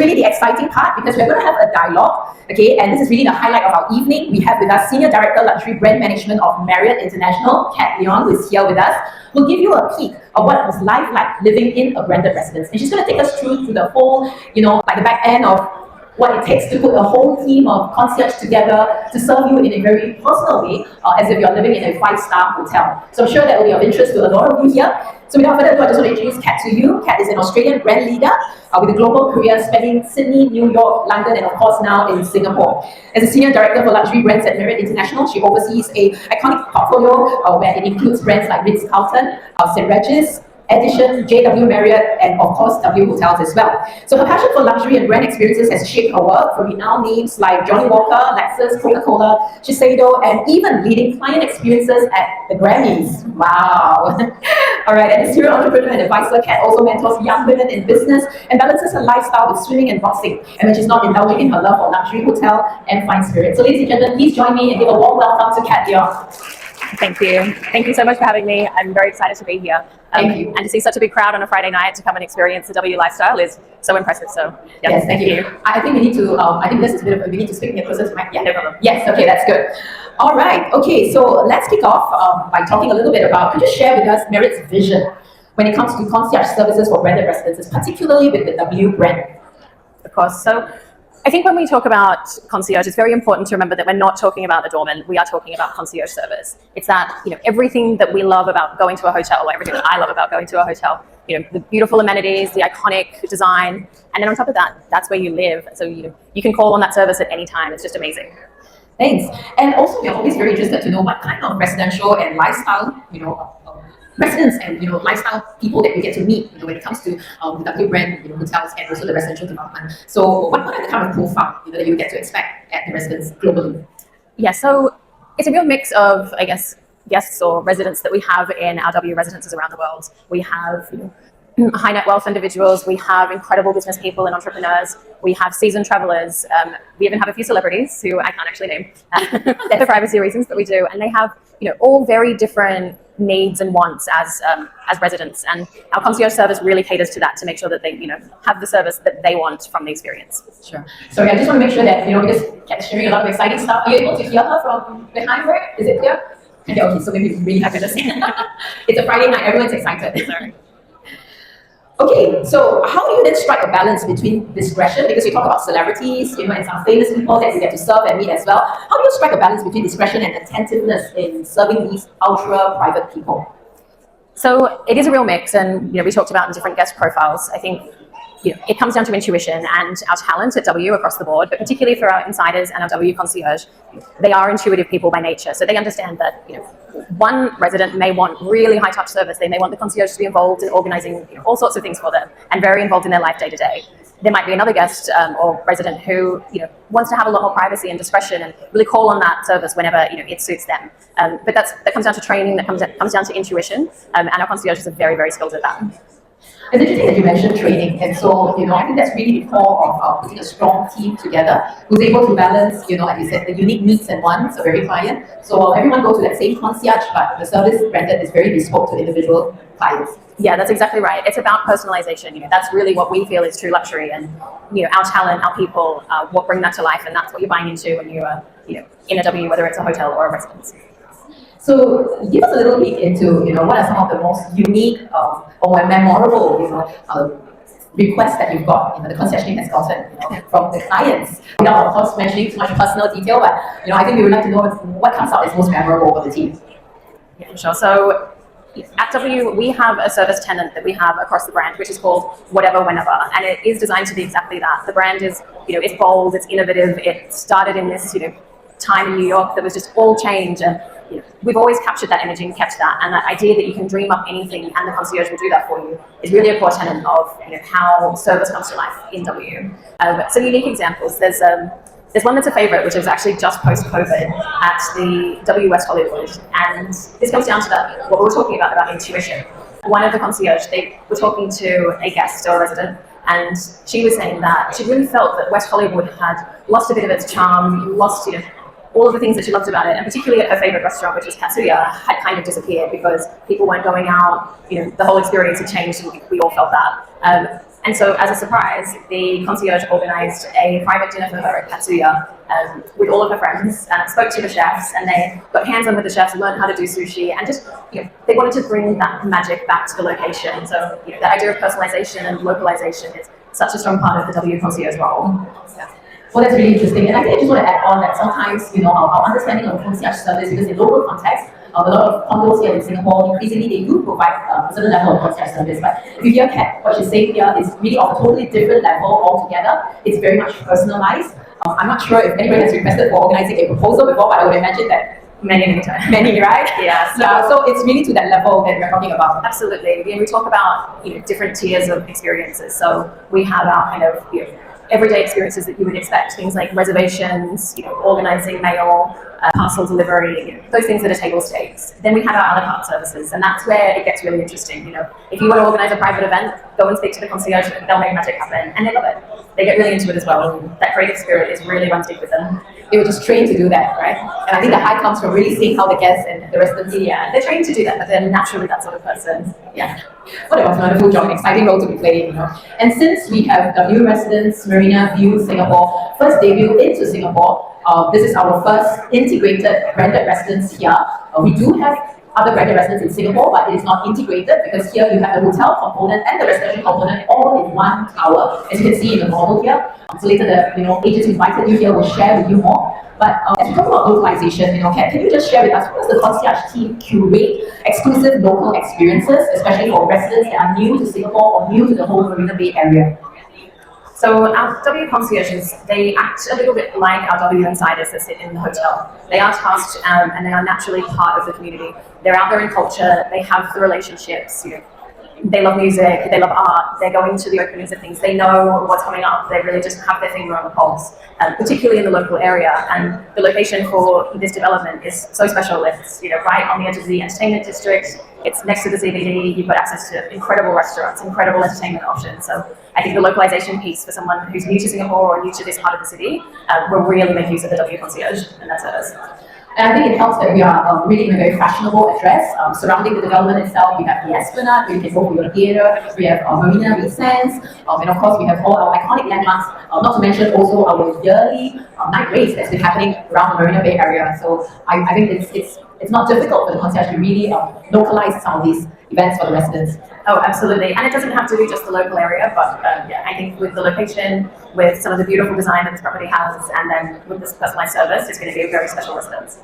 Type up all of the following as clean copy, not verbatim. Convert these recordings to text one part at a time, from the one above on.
really the exciting part because we're going to have a dialogue, okay? And this is really the highlight of our evening. We have with us Senior Director Luxury Brand Management of Marriott International, Kat Leon, who is here with us. We'll give you a peek of what was life like living in a branded residence. And she's going to take us through to the whole, like the back end of what it takes to put a whole team of concierge together to serve you in a very personal way, as if you're living in a 5-star hotel. So I'm sure that will be of interest to a lot of you here. So without further ado, I just want to introduce Kat to you. Kat is an Australian brand leader with a global career spanning Sydney, New York, London, and of course now in Singapore. As a Senior Director for Luxury Brands at Marriott International, she oversees an iconic portfolio where it includes brands like Ritz-Carlton, St. Regis, Edition, JW Marriott, and of course W Hotels as well. So her passion for luxury and brand experiences has shaped her work for renowned names like Johnny Walker, Lexus, Coca-Cola, Shiseido, and even leading client experiences at the Grammys. Wow. All right, and a serial entrepreneur and advisor, Kat also mentors young women in business and balances her lifestyle with swimming and boxing, and when she's not indulging in her love for luxury, hotel, and fine spirits. So ladies and gentlemen, please join me and give a warm welcome to Kat Leon. Thank you. Thank you so much for having me. I'm very excited to be here. Thank you. And to see such a big crowd on a Friday night to come and experience the W lifestyle is so impressive. So yes, thank you. I think we need to, I think this is a bit of, we need to speak in the closest mic. Yeah, no problem. Yes, okay, that's good. All right, okay, so let's kick off by talking a little bit about, could you share with us Marriott's vision when it comes to concierge services for branded residences, particularly with the W brand? Of course. So I think when we talk about concierge, it's very important to remember that we're not talking about the doorman. We are talking about concierge service. It's that, everything that we love about going to a hotel, or everything that I love about going to a hotel, the beautiful amenities, the iconic design, and then on top of that, that's where you live. So, you can call on that service at any time. It's just amazing. Thanks. And also, we're always very interested to know what kind of residential and lifestyle, residents and lifestyle people that we get to meet when it comes to the W brand hotels and also the residential development. So what are the kind of profile that you get to expect at the residents globally? Yeah, so it's a real mix of, I guess, guests or residents that we have in our W residences around the world. We have high net wealth individuals, we have incredible business people and entrepreneurs, we have seasoned travelers, we even have a few celebrities who I can't actually name for privacy reasons, but we do, and they have all very different needs and wants as residents, and our concierge service really caters to that to make sure that they have the service that they want from the experience. Sure. So I just want to make sure that because Kat's sharing a lot of exciting stuff. Are you able to hear her from behind her? Is it clear? Okay, so maybe we really have to just it's a Friday night, everyone's excited. Sorry. Okay, so how do you then strike a balance between discretion, because you talk about celebrities, and some famous people that you get to serve and meet as well. How do you strike a balance between discretion and attentiveness in serving these ultra-private people? So it is a real mix, and we talked about in different guest profiles. I think it comes down to intuition and our talent at W across the board, but particularly for our insiders and our W concierge, they are intuitive people by nature. So they understand that one resident may want really high touch service. They may want the concierge to be involved in organizing all sorts of things for them and very involved in their life day to day. There might be another guest or resident who wants to have a lot more privacy and discretion and really call on that service whenever it suits them. But that comes down to training, that comes down to intuition, and our concierges are very, very skilled at that. It's interesting that you mentioned training, and so I think that's really the core of putting a strong team together who's able to balance, like you said, the unique needs and wants of every client. So everyone goes to that same concierge, but the service rendered is very bespoke to individual clients. Yeah, that's exactly right. It's about personalization. That's really what we feel is true luxury, and our talent, our people, what bring that to life, and that's what you're buying into when you are in a W, whether it's a hotel or a residence. So give us a little peek into what are some of the most unique or memorable requests that you've got the concierge team has gotten from the clients. Without of course mentioning too much personal detail, but I think we would like to know what comes out as most memorable for the team. Yeah, sure. So at W, we have a service tenant that we have across the brand, which is called Whatever Whenever, and it is designed to be exactly that. The brand is, it's bold, it's innovative. It started in this, time in New York that was just all change, and we've always captured that energy and kept that. And that idea that you can dream up anything and the concierge will do that for you is really a core tenet of how service comes to life in W. Some unique examples. There's one that's a favorite, which is actually just post-COVID at the W West Hollywood. And this comes down to what we were talking about intuition. One of the concierge, they were talking to a guest or a resident, and she was saying that she really felt that West Hollywood had lost a bit of its charm, lost all of the things that she loved about it, and particularly at her favorite restaurant, which was Katsuya, had kind of disappeared because people weren't going out. The whole experience had changed, and we all felt that. And so, as a surprise, the concierge organized a private dinner for her at Katsuya with all of her friends, spoke to the chefs, and they got hands-on with the chefs, learned how to do sushi, and just, they wanted to bring that magic back to the location. So, the idea of personalization and localization is such a strong part of the W concierge role. Yeah. Well, that's really interesting. And I think I just want to add on that sometimes, our understanding of concierge service, because in local context, a lot of condos here in Singapore, increasingly they do provide a certain level of concierge service. But if you hear Kat, what she's saying here is really of a totally different level altogether. It's very much personalized. I'm not sure if anyone has requested for organizing a proposal before, but I would imagine that many times. Many, right? Yeah. So it's really to that level that we're talking about. Absolutely. We talk about different tiers of experiences. So we have our kind of everyday experiences that you would expect, things like reservations, organizing mail, parcel delivery, those things that are table stakes. Then we have our a la carte services, and that's where it gets really interesting. If you want to organize a private event, go and speak to the concierge, they'll make magic happen, and they love it. They get really into it as well. That creative spirit is really runs deep with them. They were just trained to do that, right? And I think the high comes from really seeing how the guests and the residents. Yeah, they're trained to do that, but they're naturally that sort of person. Yeah. What a wonderful job, exciting role to be playing, And since we have W Residence Marina View Singapore, first debut into Singapore, this is our first integrated branded residence here. We do have other branded residences in Singapore, but it is not integrated because here you have the hotel component and the residential component all in one tower, as you can see in the model here. So later the agents who invited you here will share with you more. But as we talk about localization, Kat, can you just share with us what does the concierge team curate exclusive local experiences, especially for residents that are new to Singapore or new to the whole Marina Bay area? So our W concierges, they act a little bit like our W insiders that sit in the hotel. They are tasked and they are naturally part of the community. They're out there in culture, they have the relationships, they love music, they love art, they're going to the openings of things, they know what's coming up, they really just have their finger on the pulse, particularly in the local area. And the location for this development is so special. It's right on the edge of the entertainment district, it's next to the CBD, you've got access to incredible restaurants, incredible entertainment options. So I think the localization piece for someone who's new to Singapore or new to this part of the city will really make use of the W concierge and that service. And I think it helps that we are really in a very fashionable address. Surrounding the development itself, we have the Esplanade, where you can go for your theatre, we have Marina Bay Sands, and of course we have all our iconic landmarks, not to mention also our yearly night race that's been happening around the Marina Bay area. So I think it's not difficult for the concierge to really localize some of these events for the residents. Oh, absolutely. And it doesn't have to be just the local area, but yeah, I think with the location, with some of the beautiful design that this property has, and then with this personalized service, it's going to be a very special residence.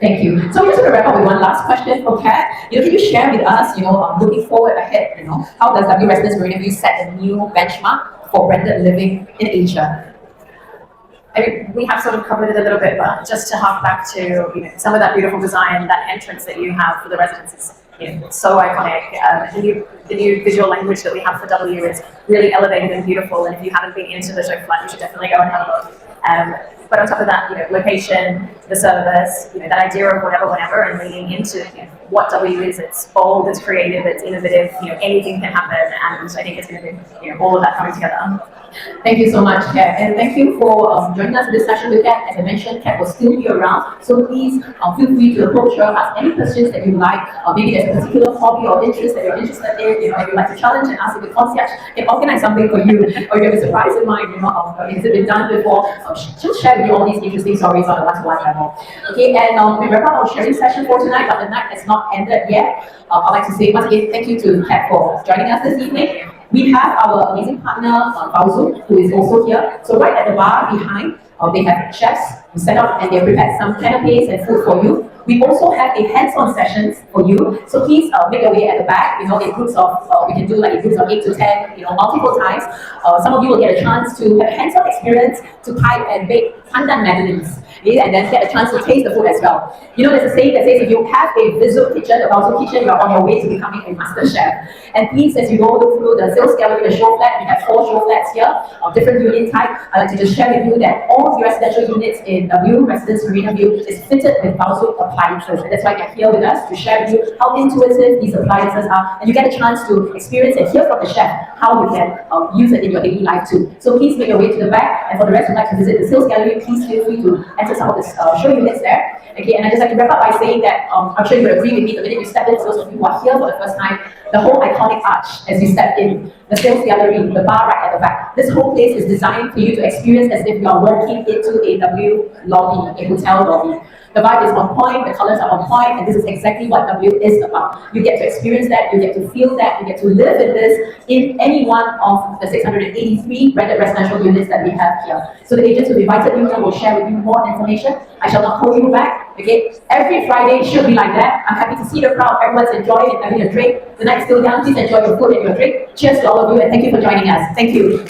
Thank you. So we're just going to wrap up with one last question for Kat. Can you share with us, looking forward ahead, how does W Residence Marina View set a new benchmark for branded living in Asia? I mean, we have sort of covered it a little bit, but just to hark back to some of that beautiful design, that entrance that you have for the residences. So iconic. The new visual language that we have for W is really elevated and beautiful, and if you haven't been into the show flat, you should definitely go and have a look. But on top of that, location, the service, that idea of whatever, whenever, and leaning into what W is. It's bold, it's creative, it's innovative. Anything can happen, and I think it's going to be all of that coming together. Thank you so much, Kat, and thank you for joining us in this session with Kat. As I mentioned, Kat will still be around, so please feel free to approach her, ask any questions that you like. Maybe there's a particular hobby or interest that you're interested in, and you'd like to challenge and ask if the concierge can organize something for you, or you have a surprise in mind, has it been done before? Just share with you all these interesting stories on a one-to-one level. Okay, and we wrap up our sharing session for tonight, but the night has not ended yet. I'd like to say once again, thank you to Kat for joining us this evening. We have our amazing partner, Baozu, who is also here. So right at the bar behind, they have chefs who set up and they prepared some canapes and food for you. We also have a hands-on sessions for you. So please make your way at the back, in groups of, we can do like in groups of 8 to 10, multiple times. Some of you will get a chance to have a hands-on experience to pipe and bake pandan madeleines. And then get a chance to taste the food as well. There's a saying that says if you have a visual kitchen, a Baozu kitchen, you're on your way to becoming a master chef. And please, as you go look through the sales gallery, the show flat, we have 4 show flats here of different unit type. I'd like to just share with you that all the residential units in W Residence Marina View is fitted with Baozu appliances. And that's why they're here with us to share with you how intuitive these appliances are. And you get a chance to experience and hear from the chef how you can use it in your daily life too. So please make your way to the back. And for the rest who'd like to visit the sales gallery, please feel free to enter some of the show units there. Okay, and I just like to wrap up by saying that I'm sure you would agree with me the minute you step in, for those of you who are here for the first time, the whole iconic arch as you step in, the sales gallery, the bar right at the back. This whole place is designed for you to experience as if you are walking into a W lobby, a hotel lobby. The vibe is on point, the colors are on point, and this is exactly what W is about. You get to experience that, you get to feel that, you get to live in this in any one of the 683 rented residential units that we have here. So the agents who invited you will share with you more information. I shall not hold you back. Okay, every Friday should be like that. I'm happy to see the crowd. Everyone's enjoying and having a drink. The night's still young. Please enjoy your food and your drink. Cheers to all of you, and thank you for joining us. Thank you.